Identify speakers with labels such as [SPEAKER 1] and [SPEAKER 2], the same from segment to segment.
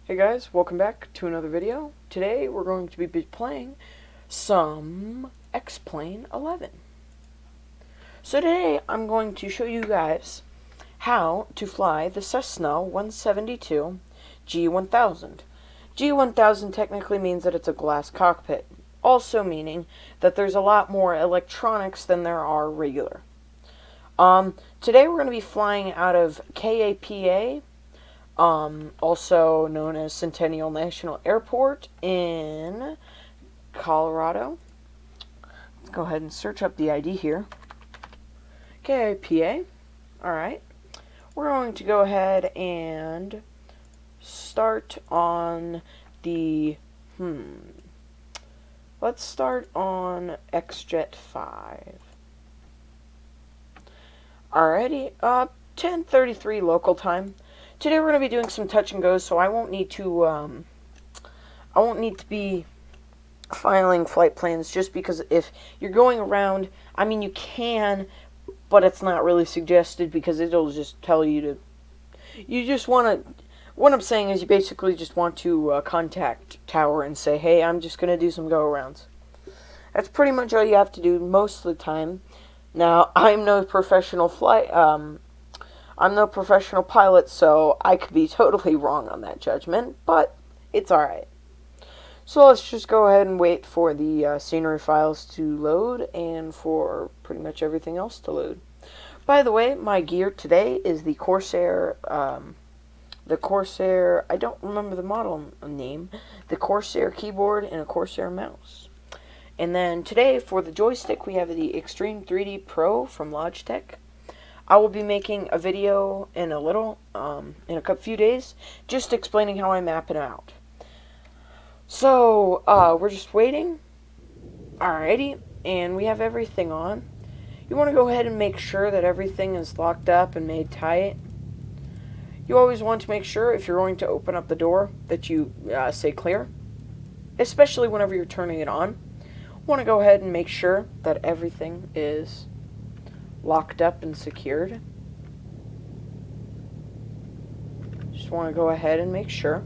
[SPEAKER 1] Hey guys, welcome back to another video. Today we're going to be playing some X-plane11. So today I'm going to show you guys how to fly the Cessna 172 G1000. G1000 technically means that it's a glass cockpit, also meaning that there's a lot more electronics than there are regular. Today we're going to be flying out of KAPA, also known as Centennial National Airport in Colorado. Let's go ahead and search up the ID here. KAPA. Alright. We're going to go ahead and start on the, let's start on XJet 5. Alrighty, 10:33 local time. Today we're going to be doing some touch and goes, so I won't need to be filing flight plans, just because if you're going around, I mean, you can, but it's not really suggested because it'll just tell you to, you just want to, what I'm saying is you basically just want to contact Tower and say, hey, I'm just going to do some go-arounds. That's pretty much all you have to do most of the time. Now, I'm no professional pilot, so I could be totally wrong on that judgment, but it's alright. So let's just go ahead and wait for the scenery files to load and for pretty much everything else to load. By the way, my gear today is the Corsair, I don't remember the model name, the Corsair keyboard and a Corsair mouse. And then today, for the joystick, we have the Extreme 3D Pro from Logitech. I will be making a video in a few days, just explaining how I map it out. So, we're just waiting. Alrighty, and we have everything on. You want to go ahead and make sure that everything is locked up and made tight. You always want to make sure, if you're going to open up the door, that you say clear, especially whenever you're turning it on. Want to go ahead and make sure that everything is locked up and secured. Just want to go ahead and make sure.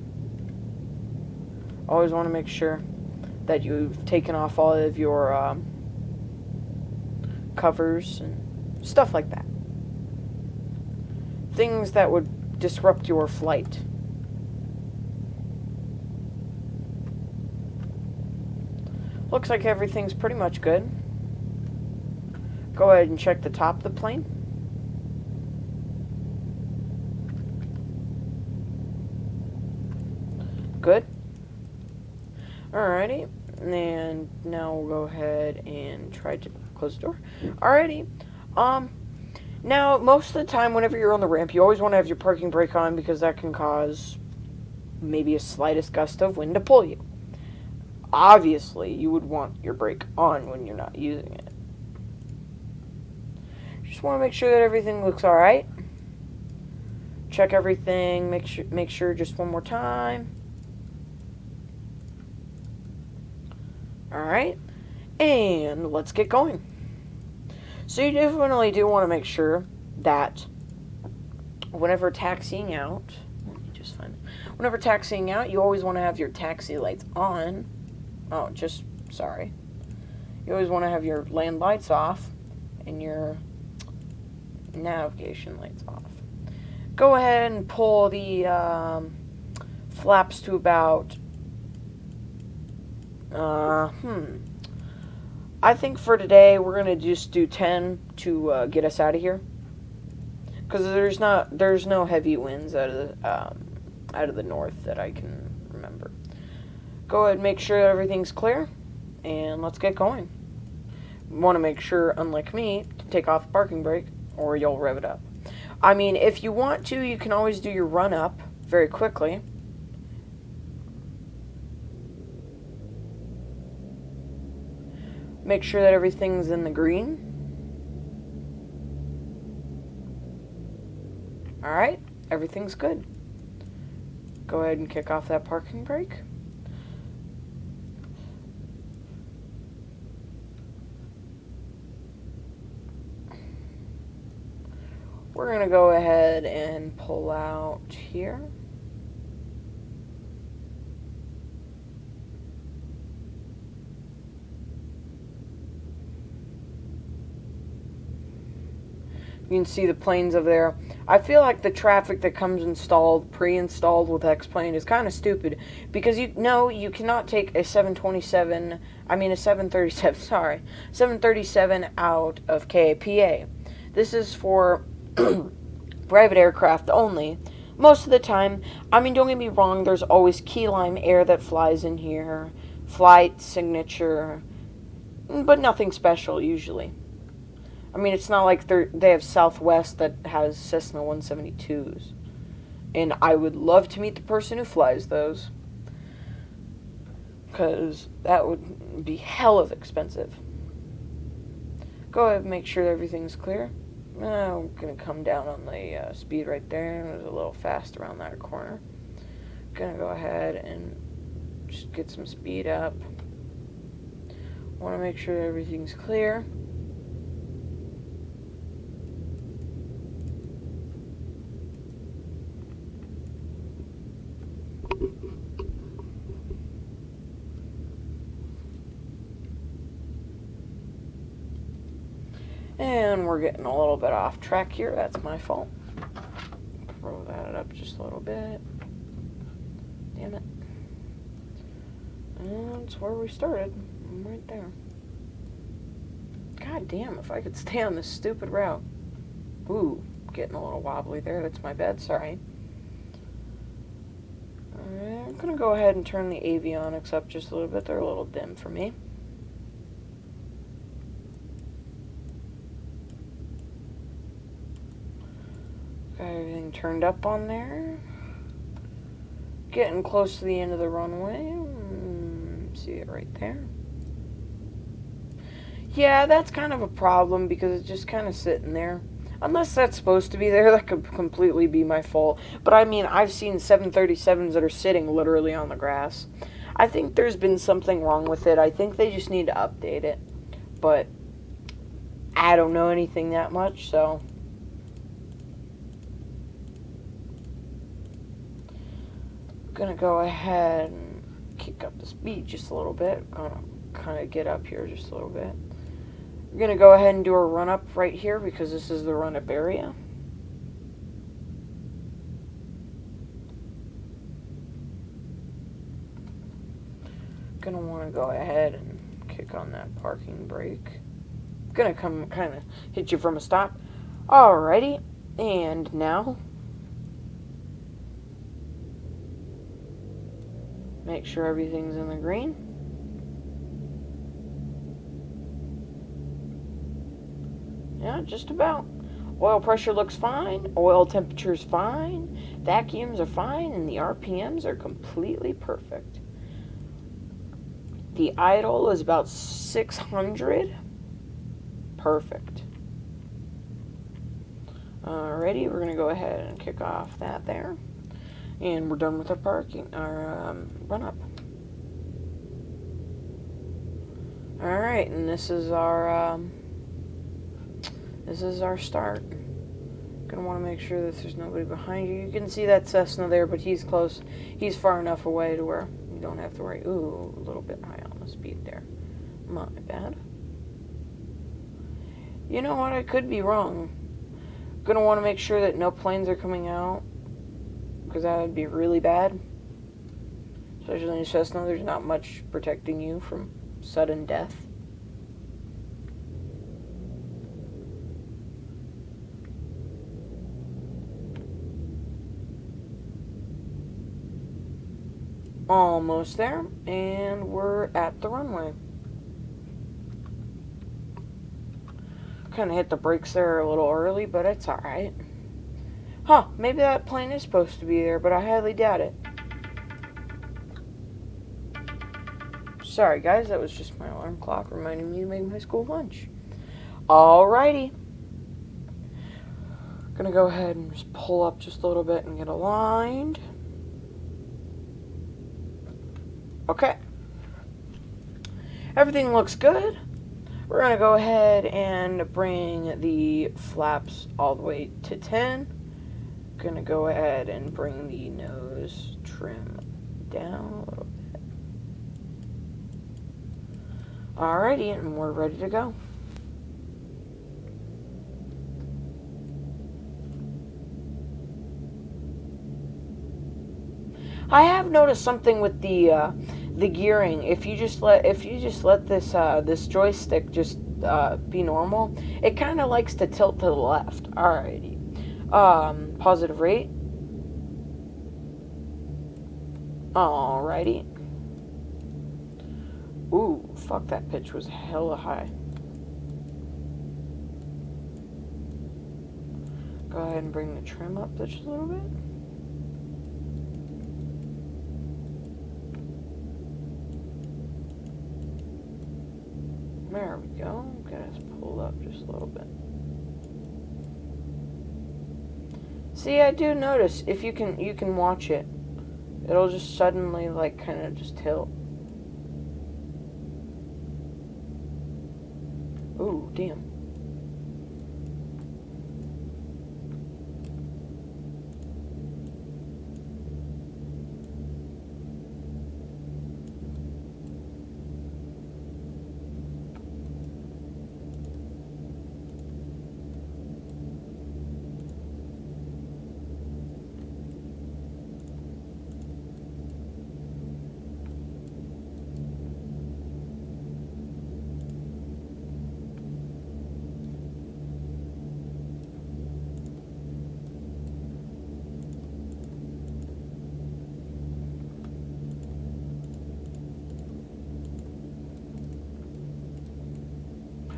[SPEAKER 1] Always want to make sure that you've taken off all of your covers and stuff like that. Things that would disrupt your flight. Looks like everything's pretty much good. Go ahead and check the top of the plane. Good. Alrighty. And now we'll go ahead and try to close the door. Alrighty. Now, most of the time, whenever you're on the ramp, you always want to have your parking brake on, because that can cause maybe a slightest gust of wind to pull you. Obviously, you would want your brake on when you're not using it. Just want to make sure that everything looks alright. Check everything, make sure just one more time. Alright, and let's get going. So you definitely do want to make sure that whenever taxiing out, whenever taxiing out, you always want to have your taxi lights on. You always want to have your land lights off and your navigation lights off. Go ahead and pull the flaps to about, I think for today we're going to just do 10 to get us out of here. Because there's no heavy winds out of the north that I can remember. Go ahead and make sure everything's clear, and let's get going. You want to make sure, unlike me, to take off the parking brake, or you'll rev it up. I mean, if you want to, you can always do your run up very quickly. Make sure that everything's in the green. Alright, everything's good. Go ahead and kick off that parking brake. We're going to go ahead and pull out here. You can see the planes over there. I feel like the traffic that comes pre-installed with X-plane is kind of stupid because you cannot take a 737, sorry, 737 out of KAPA. This is for private aircraft only. Most of the time, I mean, don't get me wrong, there's always Key Lime Air that flies in here, flight signature, but nothing special usually. I mean, it's not like they have Southwest that has Cessna 172s. And I would love to meet the person who flies those. Because that would be hell of expensive. Go ahead and make sure everything's clear. I'm going to come down on the speed right there. It was a little fast around that corner. Going to go ahead and just get some speed up. Want to make sure everything's clear. And we're getting a little bit off track here. That's my fault. Throw that up just a little bit. Damn it. And that's where we started. Right there. God damn, if I could stay on this stupid route. Ooh, getting a little wobbly there. That's my bad. Sorry. I'm going to go ahead and turn the avionics up just a little bit. They're a little dim for me. Got everything turned up on there. Getting close to the end of the runway. See it right there. Yeah, that's kind of a problem because it's just kind of sitting there. Unless that's supposed to be there, that could completely be my fault. But I mean, I've seen 737s that are sitting literally on the grass. I think there's been something wrong with it. I think they just need to update it. But I don't know anything that much, so... Gonna go ahead and kick up the speed just a little bit. Gonna kind of get up here just a little bit. We're gonna go ahead and do a run up right here because this is the run up area. Gonna want to go ahead and kick on that parking brake. Gonna come kind of hit you from a stop. Alrighty, and now make sure everything's in the green. Yeah, just about. Oil pressure looks fine. Oil temperature's fine. Vacuums are fine. And the RPMs are completely perfect. The idle is about 600. Perfect. Alrighty, we're going to go ahead and kick off that there. And we're done with our run up. Alright, and this is our start. Gonna want to make sure that there's nobody behind you. You can see that Cessna there, but he's close. He's far enough away to where you don't have to worry. Ooh, a little bit high on the speed there. My bad. You know what? I could be wrong. Gonna want to make sure that no planes are coming out, because that would be really bad. Especially in Cessna, there's not much protecting you from sudden death. Almost there, and we're at the runway. Kind of hit the brakes there a little early, but it's alright. Huh, maybe that plane is supposed to be there, but I highly doubt it. Sorry guys, that was just my alarm clock reminding me to make my school lunch. Alrighty. Gonna go ahead and just pull up just a little bit and get aligned. Okay. Everything looks good. We're going to go ahead and bring the flaps all the way to 10. Going to go ahead and bring the nose trim down a little bit. Alrighty, and we're ready to go. I have noticed something with the gearing. If you just let this this joystick just be normal, it kind of likes to tilt to the left. Alrighty. Positive rate. Alrighty. Ooh, fuck, that pitch was hella high. Go ahead and bring the trim up just a little bit. There we go. Get us pulled up just a little bit. See, I do notice if you can watch it, it'll just suddenly like kind of just tilt. Ooh, damn.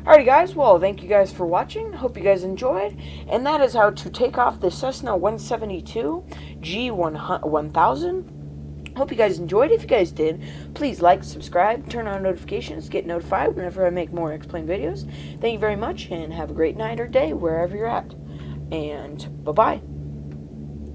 [SPEAKER 1] Alrighty guys, well thank you guys for watching, hope you guys enjoyed, and that is how to take off the Cessna 172 G1000. Hope you guys enjoyed. If you guys did, please like, subscribe, turn on notifications, get notified whenever I make more X-Plane videos. Thank you very much, and have a great night or day wherever you're at, and bye-bye.